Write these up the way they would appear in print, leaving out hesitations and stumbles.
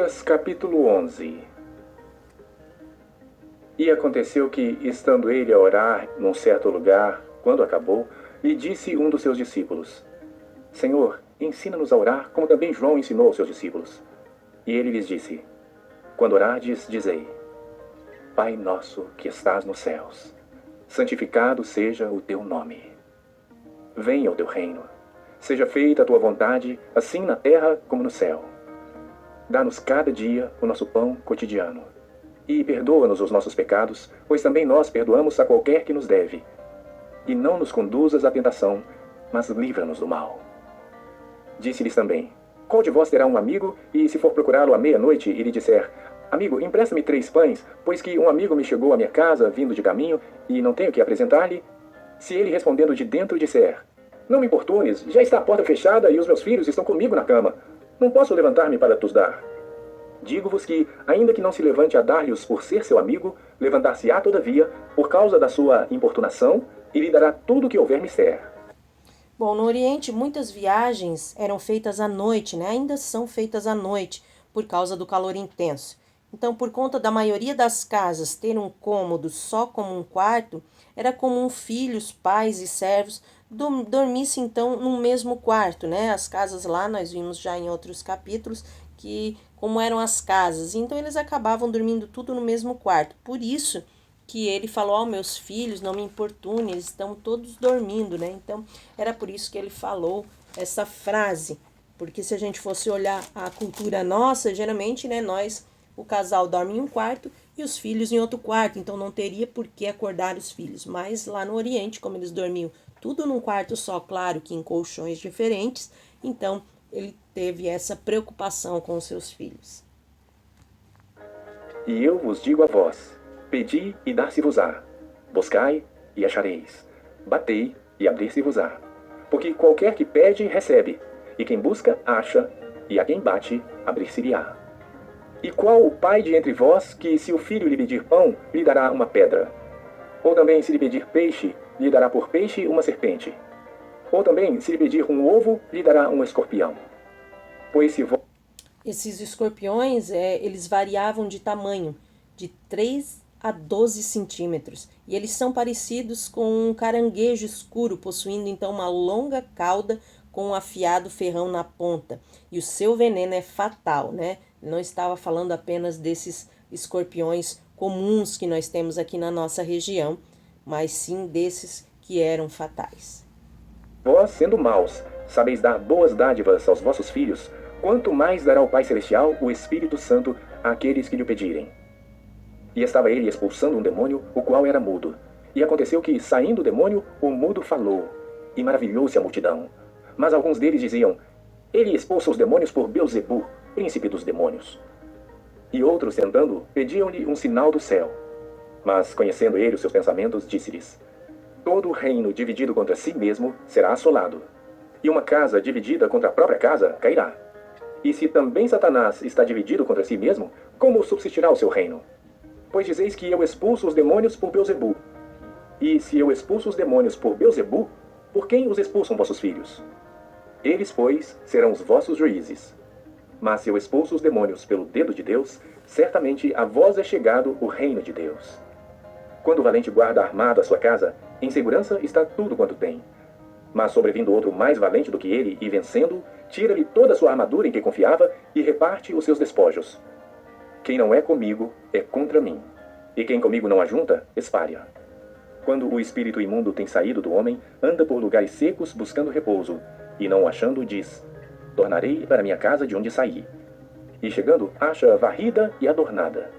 Lucas capítulo 11. E aconteceu que, estando ele a orar num certo lugar, quando acabou, lhe disse um dos seus discípulos: Senhor, ensina-nos a orar, como também João ensinou aos seus discípulos. E ele lhes disse: Quando orardes, dizei: Pai nosso que estás nos céus, santificado seja o teu nome. Venha o teu reino. Seja feita a tua vontade, assim na terra como no céu. Dá-nos cada dia o nosso pão cotidiano. E perdoa-nos os nossos pecados, pois também nós perdoamos a qualquer que nos deve. E não nos conduzas à tentação, mas livra-nos do mal. Disse-lhes também: Qual de vós terá um amigo, e se for procurá-lo à meia-noite, e lhe disser: Amigo, empresta-me 3 pães, pois que um amigo me chegou à minha casa, vindo de caminho, e não tenho que apresentar-lhe? Se ele respondendo de dentro disser: Não me importunes, já está a porta fechada, e os meus filhos estão comigo na cama. Não posso levantar-me para tus dar. Digo-vos que, ainda que não se levante a dar-lhes por ser seu amigo, levantar-se-á todavia, por causa da sua importunação, e lhe dará tudo o que houver mister. Bom, no Oriente, muitas viagens eram feitas à noite, né? Ainda são feitas à noite, por causa do calor intenso. Então, por conta da maioria das casas ter um cômodo só como um quarto, era comum filhos, pais e servos dormissem, então, no mesmo quarto, né? As casas lá, nós vimos já em outros capítulos, que como eram as casas. Então, eles acabavam dormindo tudo no mesmo quarto. Por isso que ele falou: ó, meus filhos, não me importune, eles estão todos dormindo, né? Então, era por isso que ele falou essa frase. Porque se a gente fosse olhar a cultura nossa, geralmente, né, o casal dorme em um quarto e os filhos em outro quarto, então não teria por que acordar os filhos. Mas lá no Oriente, como eles dormiam tudo num quarto só, claro que em colchões diferentes, então ele teve essa preocupação com os seus filhos. E eu vos digo a vós: pedi e dar-se-vos-á. Buscai e achareis. Batei e abrir-se-vos-á. Porque qualquer que pede, recebe. E quem busca, acha. E a quem bate, abrir-se-lhe-á. E qual o pai de entre vós que, se o filho lhe pedir pão, lhe dará uma pedra? Ou também, se lhe pedir peixe, lhe dará por peixe uma serpente? Ou também, se lhe pedir um ovo, lhe dará um escorpião? Pois se vós... Esses escorpiões, eles variavam de tamanho, de 3 a 12 centímetros. E eles são parecidos com um caranguejo escuro, possuindo então uma longa cauda com um afiado ferrão na ponta. E o seu veneno é fatal, né? Não estava falando apenas desses escorpiões comuns que nós temos aqui na nossa região, mas sim desses que eram fatais. Vós, sendo maus, sabeis dar boas dádivas aos vossos filhos, quanto mais dará o Pai Celestial o Espírito Santo àqueles que lhe o pedirem. E estava ele expulsando um demônio, o qual era mudo. E aconteceu que, saindo o demônio, o mudo falou, e maravilhou-se a multidão. Mas alguns deles diziam: Ele expulsa os demônios por Beelzebu, príncipe dos demônios. E outros, tentando, pediam-lhe um sinal do céu. Mas, conhecendo ele os seus pensamentos, disse-lhes: Todo reino dividido contra si mesmo será assolado, e uma casa dividida contra a própria casa cairá. E se também Satanás está dividido contra si mesmo, como subsistirá o seu reino? Pois dizeis que eu expulso os demônios por Beelzebu. E se eu expulso os demônios por Beelzebu, por quem os expulsam vossos filhos? Eles, pois, serão os vossos juízes. Mas se eu expulso os demônios pelo dedo de Deus, certamente a vós é chegado o reino de Deus. Quando o valente guarda armado a sua casa, em segurança está tudo quanto tem. Mas sobrevindo outro mais valente do que ele, e vencendo, tira-lhe toda a sua armadura em que confiava e reparte os seus despojos. Quem não é comigo é contra mim, e quem comigo não ajunta, espalha. Quando o espírito imundo tem saído do homem, anda por lugares secos buscando repouso, e não o achando, diz: Tornarei para minha casa de onde saí. E chegando, acha varrida e adornada.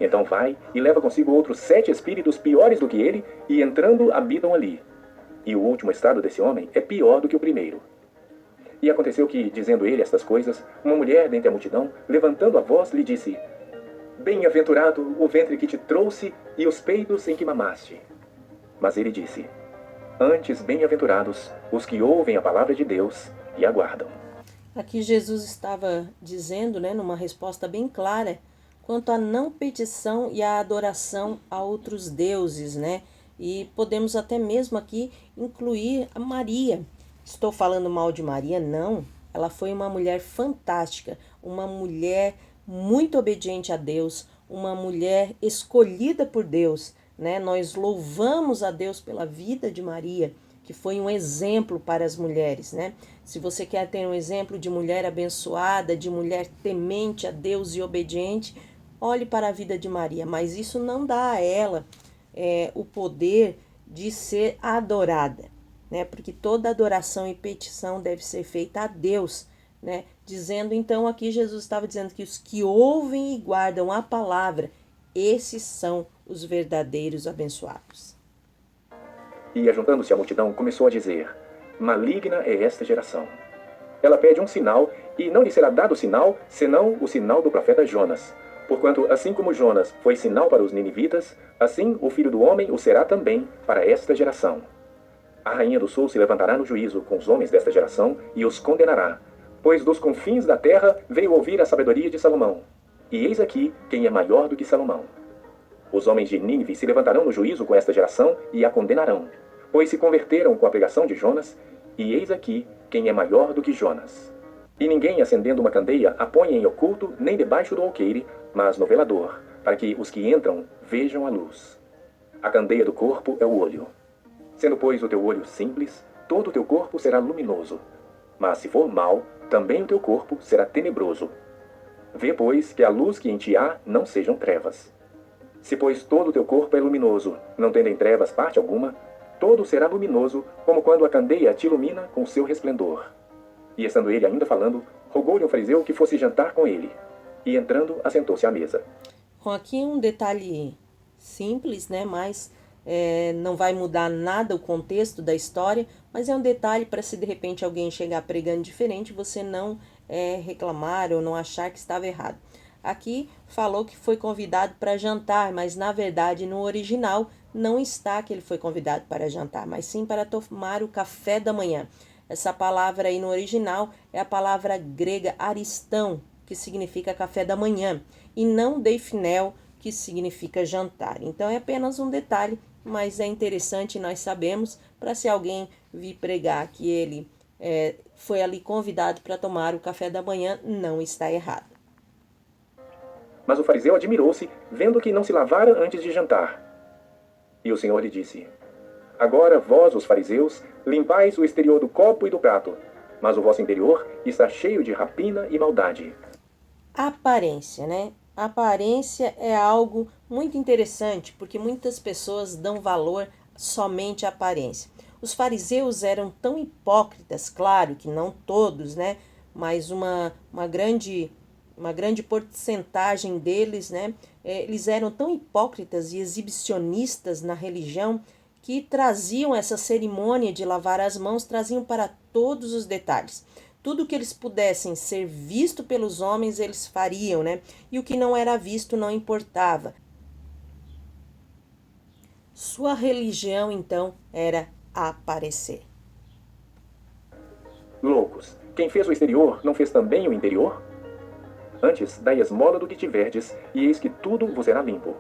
Então vai e leva consigo outros 7 espíritos piores do que ele, e entrando habitam ali. E o último estado desse homem é pior do que o primeiro. E aconteceu que, dizendo ele estas coisas, uma mulher dentre a multidão, levantando a voz, lhe disse: Bem-aventurado o ventre que te trouxe e os peitos em que mamaste. Mas ele disse: Antes bem-aventurados os que ouvem a palavra de Deus e aguardam. Aqui Jesus estava dizendo, né, numa resposta bem clara, quanto à não petição e à adoração a outros deuses, né? E podemos até mesmo aqui incluir a Maria. Estou falando mal de Maria? Não. Ela foi uma mulher fantástica, uma mulher muito obediente a Deus, uma mulher escolhida por Deus, né? Nós louvamos a Deus pela vida de Maria, que foi um exemplo para as mulheres, né? Se você quer ter um exemplo de mulher abençoada, de mulher temente a Deus e obediente, olhe para a vida de Maria, mas isso não dá a ela o poder de ser adorada, né? Porque toda adoração e petição deve ser feita a Deus, né? Dizendo, então, aqui Jesus estava dizendo que os que ouvem e guardam a palavra, esses são os verdadeiros abençoados. E, ajuntando-se a multidão, começou a dizer: maligna é esta geração. Ela pede um sinal, e não lhe será dado sinal, senão o sinal do profeta Jonas. Porquanto, assim como Jonas foi sinal para os ninivitas, assim o Filho do Homem o será também para esta geração. A rainha do sul se levantará no juízo com os homens desta geração e os condenará, pois dos confins da terra veio ouvir a sabedoria de Salomão. E eis aqui quem é maior do que Salomão. Os homens de Nínive se levantarão no juízo com esta geração e a condenarão, pois se converteram com a pregação de Jonas, e eis aqui quem é maior do que Jonas. E ninguém, acendendo uma candeia, a põe em oculto, nem debaixo do alqueire, mas no velador, para que os que entram vejam a luz. A candeia do corpo é o olho. Sendo, pois, o teu olho simples, todo o teu corpo será luminoso. Mas se for mau, também o teu corpo será tenebroso. Vê, pois, que a luz que em ti há não sejam trevas. Se, pois, todo o teu corpo é luminoso, não tendo em trevas parte alguma, todo será luminoso, como quando a candeia te ilumina com seu resplendor. E estando ele ainda falando, rogou-lhe um fariseu que fosse jantar com ele. E entrando, assentou-se à mesa. Bom, aqui um detalhe simples, né? Mas não vai mudar nada o contexto da história, mas é um detalhe para se de repente alguém chegar pregando diferente, você não reclamar ou não achar que estava errado. Aqui falou que foi convidado para jantar, mas na verdade no original não está que ele foi convidado para jantar, mas sim para tomar o café da manhã. Essa palavra aí no original é a palavra grega aristão, que significa café da manhã, e não deifinel, que significa jantar. Então é apenas um detalhe, mas é interessante, nós sabemos, para se alguém vir pregar que ele foi ali convidado para tomar o café da manhã, não está errado. Mas o fariseu admirou-se, vendo que não se lavara antes de jantar. E o Senhor lhe disse: agora vós, os fariseus, limpais o exterior do copo e do prato, mas o vosso interior está cheio de rapina e maldade. Aparência, né? Aparência é algo muito interessante, porque muitas pessoas dão valor somente à aparência. Os fariseus eram tão hipócritas, claro que não todos, né? Mas uma grande porcentagem deles, né? Eles eram tão hipócritas e exibicionistas na religião que traziam essa cerimônia de lavar as mãos, traziam para todos os detalhes. Tudo que eles pudessem ser visto pelos homens, eles fariam, né? E o que não era visto não importava. Sua religião, então, era aparecer. Loucos, quem fez o exterior não fez também o interior? Antes, dai esmola do que tiverdes, e eis que tudo vos será limpo.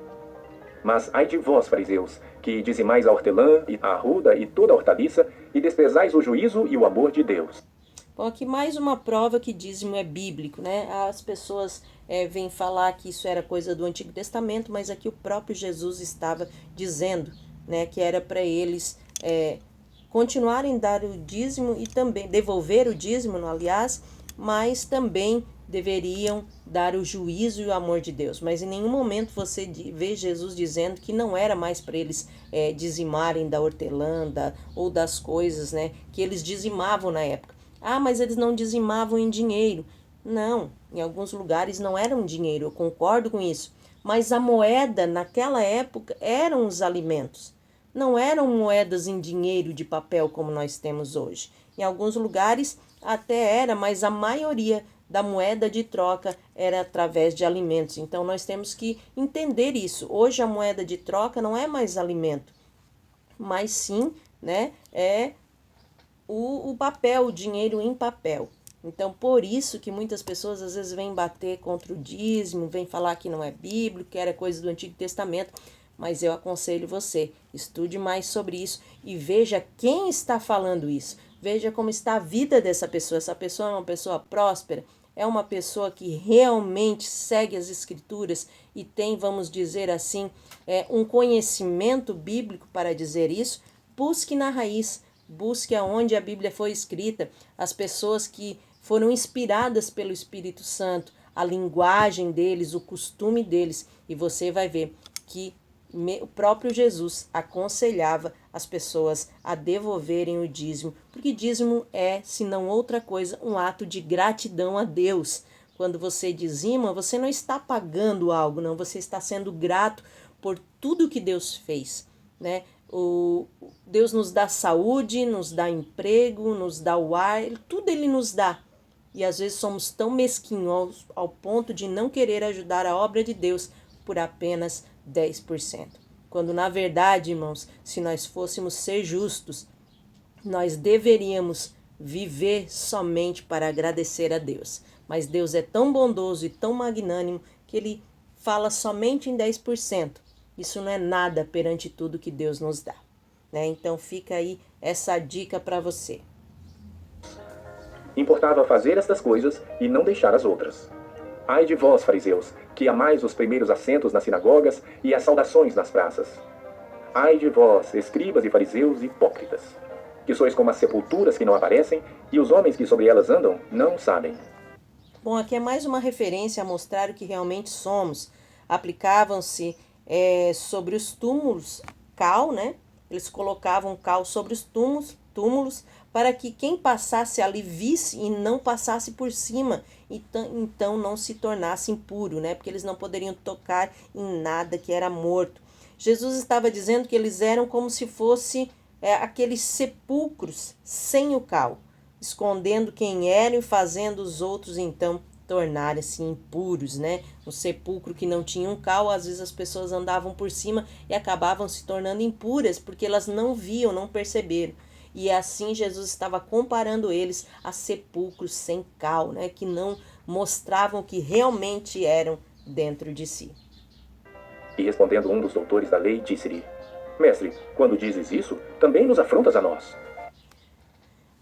Mas ai de vós, fariseus, que dizimais a hortelã, e a arruda, e toda a hortaliça, e desprezais o juízo e o amor de Deus. Bom, aqui mais uma prova que dízimo é bíblico, né? As pessoas vêm falar que isso era coisa do Antigo Testamento, mas aqui o próprio Jesus estava dizendo, né, que era para eles continuarem a dar o dízimo e também devolver o dízimo, aliás, mas também deveriam dar o juízo e o amor de Deus. Mas em nenhum momento você vê Jesus dizendo que não era mais para eles dizimarem da hortelã ou das coisas, né, que eles dizimavam na época. Ah, mas eles não dizimavam em dinheiro. Não, em alguns lugares não era um dinheiro, eu concordo com isso. Mas a moeda naquela época eram os alimentos. Não eram moedas em dinheiro de papel como nós temos hoje. Em alguns lugares até era, mas a maioria da moeda de troca era através de alimentos. Então nós temos que entender isso. Hoje a moeda de troca não é mais alimento, mas sim, né, o papel, o dinheiro em papel. Então, por isso que muitas pessoas às vezes vêm bater contra o dízimo, vêm falar que não é bíblico, que era coisa do Antigo Testamento, mas eu aconselho você, estude mais sobre isso e veja quem está falando isso. Veja como está a vida dessa pessoa. Essa pessoa é uma pessoa próspera, é uma pessoa que realmente segue as Escrituras e tem, vamos dizer assim, um conhecimento bíblico para dizer isso, busque na raiz, busque aonde a Bíblia foi escrita, as pessoas que foram inspiradas pelo Espírito Santo, a linguagem deles, o costume deles, e você vai ver que o próprio Jesus aconselhava as pessoas a devolverem o dízimo, porque dízimo é, se não outra coisa, um ato de gratidão a Deus. Quando você dizima, você não está pagando algo, não, você está sendo grato por tudo que Deus fez, né? Deus nos dá saúde, nos dá emprego, nos dá o ar, tudo Ele nos dá. E às vezes somos tão mesquinhos ao ponto de não querer ajudar a obra de Deus por apenas 10%. Quando na verdade, irmãos, se nós fôssemos ser justos, nós deveríamos viver somente para agradecer a Deus. Mas Deus é tão bondoso e tão magnânimo que Ele fala somente em 10%. Isso não é nada perante tudo que Deus nos dá, né? Então fica aí essa dica para você. Importava fazer estas coisas e não deixar as outras. Ai de vós, fariseus, que amais os primeiros assentos nas sinagogas e as saudações nas praças. Ai de vós, escribas e fariseus hipócritas, que sois como as sepulturas que não aparecem, e os homens que sobre elas andam não sabem. Bom, aqui é mais uma referência a mostrar o que realmente somos. Aplicavam-se sobre os túmulos cal, né? Eles colocavam cal sobre os túmulos para que quem passasse ali visse e não passasse por cima, então não se tornasse impuro, né? Porque eles não poderiam tocar em nada que era morto. Jesus estava dizendo que eles eram como se fosse aqueles sepulcros sem o cal, escondendo quem eram e fazendo os outros então tornarem-se impuros, né? Um sepulcro que não tinha um cal, às vezes as pessoas andavam por cima e acabavam se tornando impuras, porque elas não viam, não perceberam. E assim Jesus estava comparando eles a sepulcros sem cal, né? Que não mostravam o que realmente eram dentro de si. E respondendo um dos doutores da lei, disse-lhe: Mestre, quando dizes isso, também nos afrontas a nós.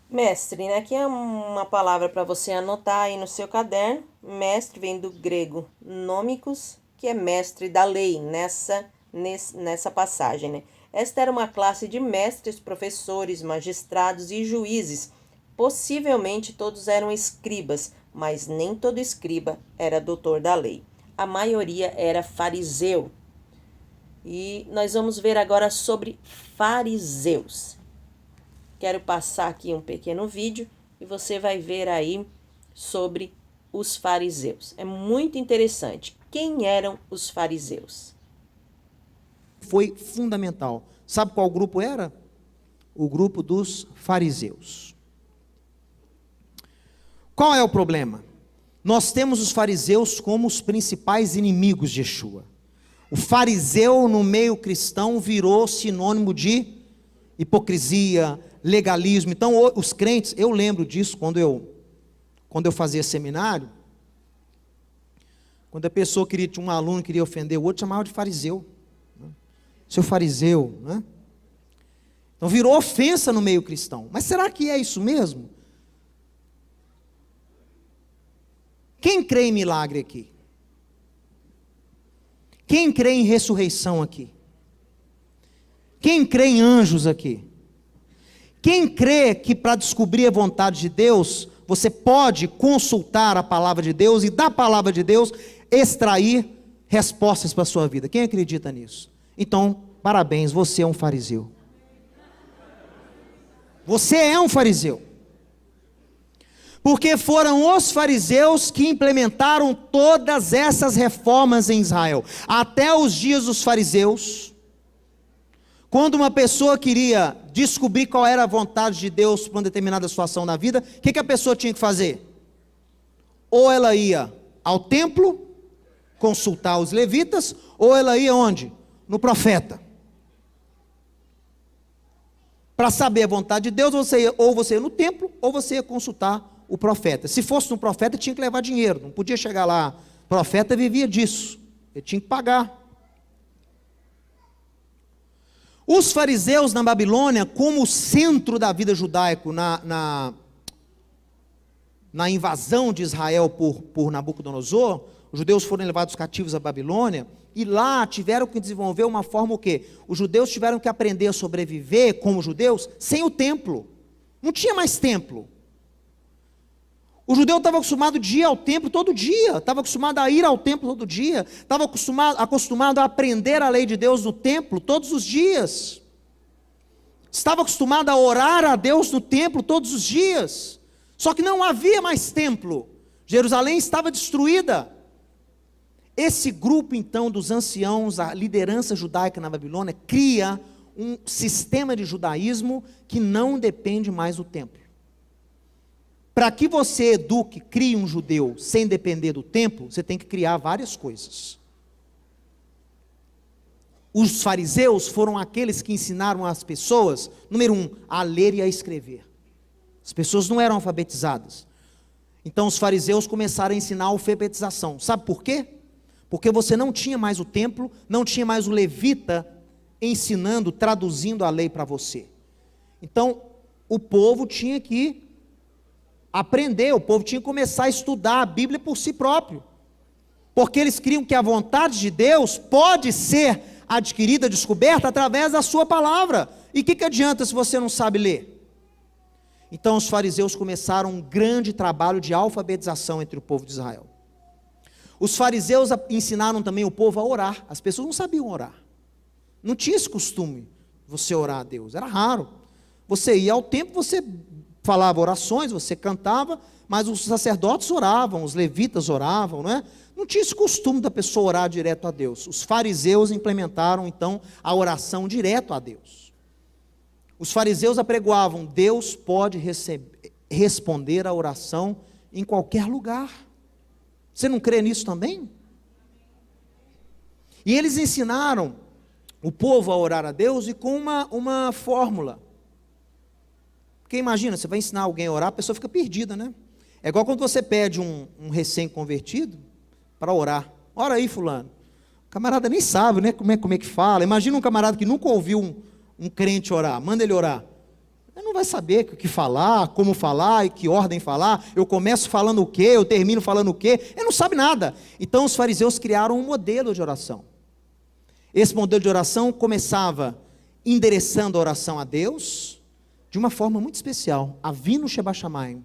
Mestre, né? Aqui é uma palavra para você anotar aí no seu caderno. Mestre vem do grego nomikos, que é mestre da lei, nessa passagem, né? Esta era uma classe de mestres, professores, magistrados e juízes. Possivelmente todos eram escribas, mas nem todo escriba era doutor da lei. A maioria era fariseu. E nós vamos ver agora sobre fariseus. Quero passar aqui um pequeno vídeo e você vai ver aí sobre os fariseus. É muito interessante. Quem eram os fariseus? Foi fundamental. Sabe qual grupo era? O grupo dos fariseus. Qual é o problema? Nós temos os fariseus como os principais inimigos de Yeshua. O fariseu no meio cristão virou sinônimo de hipocrisia, legalismo. Então os crentes, eu lembro disso quando eu fazia seminário, quando a pessoa um aluno queria ofender o outro, chamava de fariseu, né? Seu fariseu, né? Então virou ofensa no meio cristão. Mas será que é isso mesmo? Quem crê em milagre aqui? Quem crê em ressurreição aqui? Quem crê em anjos aqui? Quem crê que para descobrir a vontade de Deus, você pode consultar a palavra de Deus e da palavra de Deus extrair respostas para a sua vida? Quem acredita nisso? Então, parabéns, você é um fariseu. Você é um fariseu. Porque foram os fariseus que implementaram todas essas reformas em Israel. Até os dias dos fariseus, quando uma pessoa queria descobrir qual era a vontade de Deus para uma determinada situação na vida, o que a pessoa tinha que fazer? Ou ela ia ao templo, consultar os levitas, ou ela ia onde? No profeta. Para saber a vontade de Deus, ou você ia no templo, ou você ia consultar o profeta. Se fosse no profeta, tinha que levar dinheiro, não podia chegar lá. O profeta vivia disso, ele tinha que pagar. Os fariseus na Babilônia, como o centro da vida judaica, na invasão de Israel por Nabucodonosor, os judeus foram levados cativos à Babilônia, e lá tiveram que desenvolver uma forma o quê? Os judeus tiveram que aprender a sobreviver como judeus sem o templo. Não tinha mais templo. O judeu estava acostumado a ir ao templo todo dia, estava acostumado a ir ao templo todo dia, estava acostumado a aprender a lei de Deus no templo todos os dias. Estava acostumado a orar a Deus no templo todos os dias. Só que não havia mais templo. Jerusalém estava destruída. Esse grupo, então, dos anciãos, a liderança judaica na Babilônia, cria um sistema de judaísmo que não depende mais do templo. Para que você eduque, crie um judeu sem depender do templo, você tem que criar várias coisas. Os fariseus foram aqueles que ensinaram as pessoas, número 1, a ler e a escrever. As pessoas não eram alfabetizadas. Então os fariseus começaram a ensinar a alfabetização. Sabe por quê? Porque você não tinha mais o templo, não tinha mais o levita ensinando, traduzindo a lei para você. Então, o povo tinha que aprender, o povo tinha que começar a estudar a Bíblia por si próprio. Porque eles criam que a vontade de Deus pode ser adquirida, descoberta através da sua palavra. E o que adianta se você não sabe ler? Então os fariseus começaram um grande trabalho de alfabetização entre o povo de Israel. Os fariseus ensinaram também o povo a orar. As pessoas não sabiam orar. Não tinha esse costume, você orar a Deus. Era raro. Você ia ao templo, você falava orações, você cantava, mas os sacerdotes oravam, os levitas oravam, não é? Não tinha esse costume da pessoa orar direto a Deus. Os fariseus implementaram, então, a oração direto a Deus. Os fariseus apregoavam, Deus pode responder a oração em qualquer lugar. Você não crê nisso também? E eles ensinaram o povo a orar a Deus e com uma fórmula. Porque imagina, você vai ensinar alguém a orar, a pessoa fica perdida, né? É igual quando você pede um recém-convertido para orar. Ora aí, fulano. O camarada nem sabe, né, como é que fala. Imagina um camarada que nunca ouviu um crente orar. Manda ele orar. Ele não vai saber o que falar, como falar e que ordem falar. Eu começo falando o quê, eu termino falando o quê. Ele não sabe nada. Então os fariseus criaram um modelo de oração. Esse modelo de oração começava endereçando a oração a Deus de uma forma muito especial. Avinu Sheba Shamayim.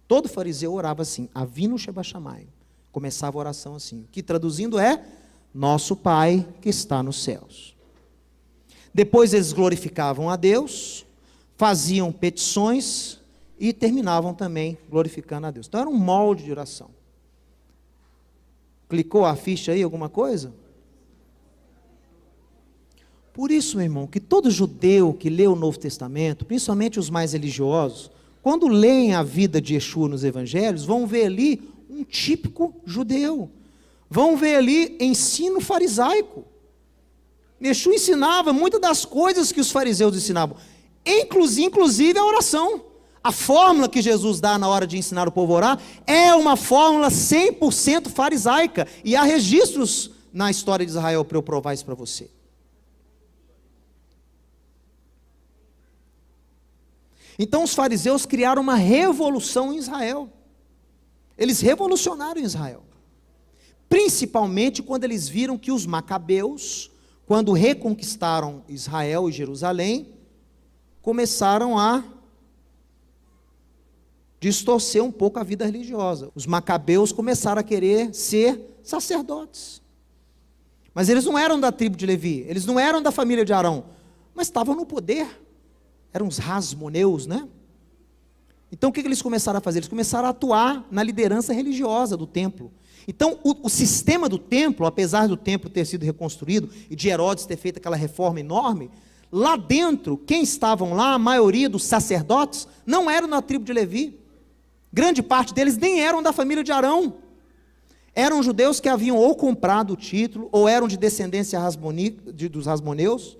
Todo fariseu orava assim, Avinu Sheba Shamayim. Começava a oração assim, que traduzindo é, nosso Pai que está nos céus. Depois eles glorificavam a Deus, faziam petições e terminavam também glorificando a Deus. Então era um molde de oração. Clicou a ficha aí, alguma coisa? Por isso, meu irmão, que todo judeu que lê o Novo Testamento, principalmente os mais religiosos, quando leem a vida de Yeshua nos evangelhos, vão ver ali um típico judeu. Vão ver ali ensino farisaico. Yeshua ensinava muitas das coisas que os fariseus ensinavam, inclusive a oração. A fórmula que Jesus dá na hora de ensinar o povo a orar é uma fórmula 100% farisaica. E há registros na história de Israel para eu provar isso para você. Então os fariseus criaram uma revolução em Israel. Eles revolucionaram Israel. Principalmente quando eles viram que os macabeus, quando reconquistaram Israel e Jerusalém, começaram a distorcer um pouco a vida religiosa. Os macabeus começaram a querer ser sacerdotes. Mas eles não eram da tribo de Levi, eles não eram da família de Arão, mas estavam no poder. Eram os rasmoneus, né? Então o que eles começaram a fazer? Eles começaram a atuar na liderança religiosa do templo. Então o sistema do templo, apesar do templo ter sido reconstruído e de Herodes ter feito aquela reforma enorme, lá dentro, quem estavam lá, a maioria dos sacerdotes, não eram da tribo de Levi. Grande parte deles nem eram da família de Arão. Eram judeus que haviam ou comprado o título, ou eram de descendência dos rasmoneus.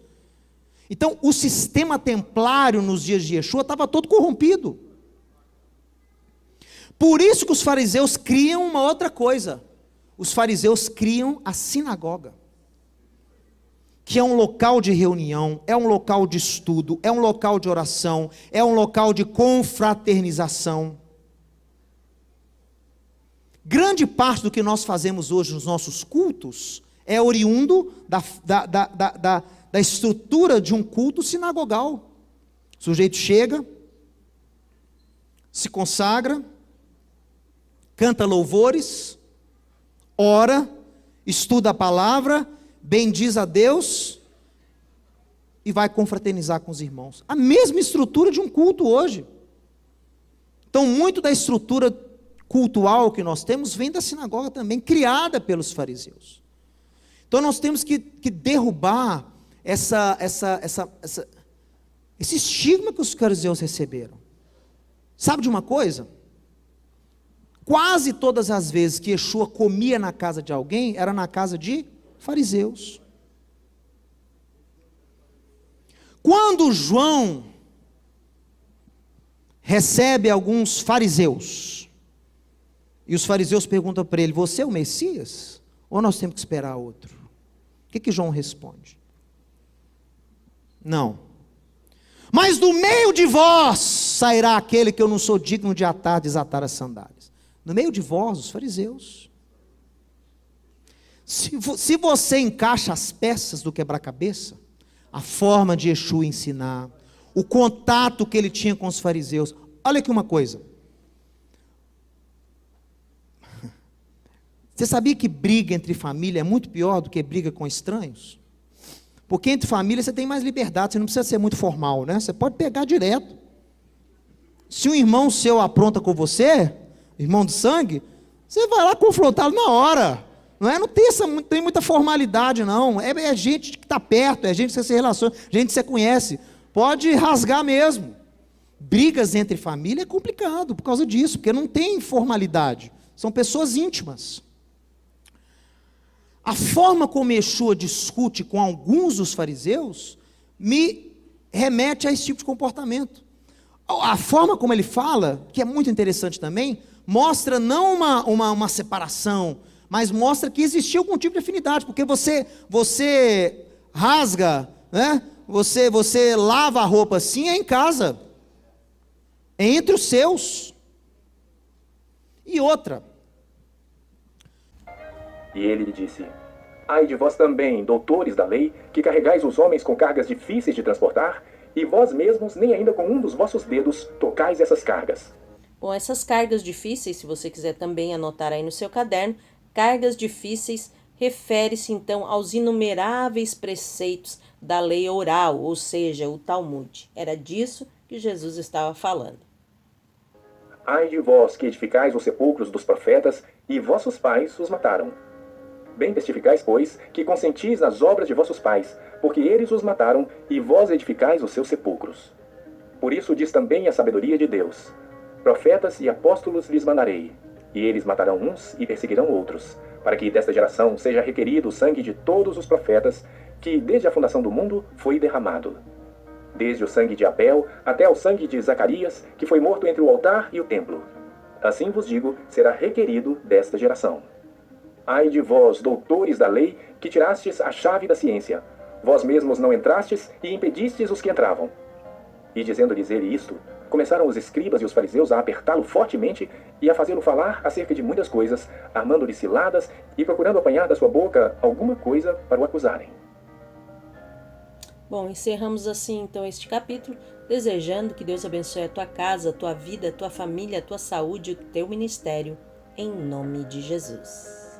Então, o sistema templário nos dias de Yeshua estava todo corrompido. Por isso que os fariseus criam uma outra coisa. Os fariseus criam a sinagoga, que é um local de reunião, é um local de estudo, é um local de oração, é um local de confraternização. Grande parte do que nós fazemos hoje nos nossos cultos é oriundo da estrutura de um culto sinagogal. O sujeito chega, se consagra, canta louvores, ora, estuda a palavra, bendiz a Deus e vai confraternizar com os irmãos. A mesma estrutura de um culto hoje. Então, muito da estrutura cultual que nós temos vem da sinagoga também, criada pelos fariseus. Então, nós temos que derrubar esse estigma que os fariseus receberam. Sabe de uma coisa? Quase todas as vezes que Yeshua comia na casa de alguém, era na casa de fariseus. Quando João recebe alguns fariseus, e os fariseus perguntam para ele: você é o Messias? Ou nós temos que esperar outro? O que João responde? Não. Mas do meio de vós sairá aquele que eu não sou digno de desatar as sandálias. No meio de vós, os fariseus. Se você encaixa as peças do quebra-cabeça, a forma de Yeshua ensinar, o contato que ele tinha com os fariseus. Olha aqui uma coisa. Você sabia que briga entre família é muito pior do que briga com estranhos? Porque entre família você tem mais liberdade, você não precisa ser muito formal, né? Você pode pegar direto. Se um irmão seu apronta com você, irmão de sangue, você vai lá confrontá-lo na hora. Não tem muita formalidade, não. É gente que está perto, é gente que você se relaciona, gente que você conhece. Pode rasgar mesmo. Brigas entre família é complicado por causa disso, porque não tem formalidade. São pessoas íntimas. A forma como Yeshua discute com alguns dos fariseus me remete a esse tipo de comportamento. A forma como ele fala, que é muito interessante também, mostra não uma separação, mas mostra que existia algum tipo de afinidade, porque você rasga, né? Você lava a roupa assim, é em casa, é entre os seus. E outra. E ele lhe disse: ai de vós também, doutores da lei, que carregais os homens com cargas difíceis de transportar, e vós mesmos nem ainda com um dos vossos dedos tocais essas cargas. Bom, essas cargas difíceis, se você quiser também anotar aí no seu caderno, cargas difíceis refere-se então aos inumeráveis preceitos da lei oral, ou seja, o Talmud. Era disso que Jesus estava falando. Ai de vós que edificais os sepulcros dos profetas, e vossos pais os mataram. Bem testificais, pois, que consentis nas obras de vossos pais, porque eles os mataram, e vós edificais os seus sepulcros. Por isso diz também a sabedoria de Deus: profetas e apóstolos lhes mandarei, e eles matarão uns e perseguirão outros, para que desta geração seja requerido o sangue de todos os profetas, que desde a fundação do mundo foi derramado. Desde o sangue de Abel até ao sangue de Zacarias, que foi morto entre o altar e o templo. Assim vos digo, será requerido desta geração. Ai de vós, doutores da lei, que tirastes a chave da ciência. Vós mesmos não entrastes e impedistes os que entravam. E dizendo-lhes ele isto, começaram os escribas e os fariseus a apertá-lo fortemente e a fazê-lo falar acerca de muitas coisas, armando-lhe ciladas e procurando apanhar da sua boca alguma coisa para o acusarem. Bom, encerramos assim então este capítulo, desejando que Deus abençoe a tua casa, a tua vida, a tua família, a tua saúde e o teu ministério, em nome de Jesus.